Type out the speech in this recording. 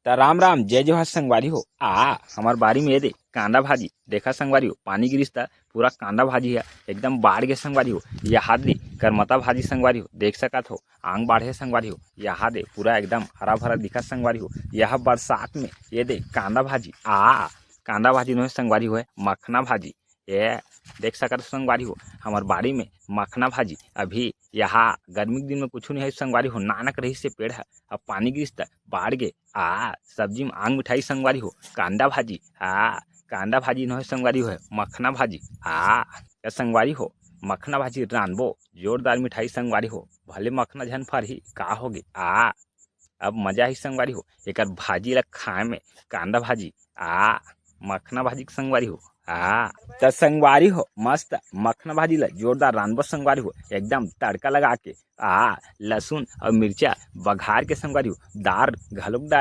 त राम राम जय जोहार संगवारी हो। हमार बारी में ये दे कांदा भाजी देखा संगवारी हो, पानी गिरिस त पूरा कांदा भाजी है एकदम बाढ़ गे संगवारी हो। यहाँ दे करमता भाजी संगवारी हो, देख सकत हो आंग बाढ़े संगवारी हो। यहाँ दे पूरा एकदम हरा भरा दिखा संगवारी हो। यह बरसात में ये दे कांदा भाजी कांदा भाजी नो संगवारी हो, मखना भाजी ये देख सकत हो संगवारी हो। हमार बाड़ी में मखना भाजी अभी यहाँ गर्मी के दिन में कुछ नहीं है संगवारी हो, नानक रही से पेड़ है। अब पानी गिरिस त बाढ़ गे सब्जी में आंग मिठाई संगवारी हो, कांदा भाजी कांदा भाजी न संगवारी हो, मखना भाजी या संगवारी हो। मखना भाजी रानबो जोरदार मिठाई संगवारी हो, भले मखना झन फरही का होगे अब मजा ही संगवारी हो। एक भाजी ला खाए में कांदा भाजी मखना भाजी के संगवारी हो त संगवारी हो मस्त मखना भाजी ला जोरदार रानबो संगवारी हो, एकदम तड़का लगा के लहसुन और मिर्चा बघार के संगवारी हो, दार घलोक दार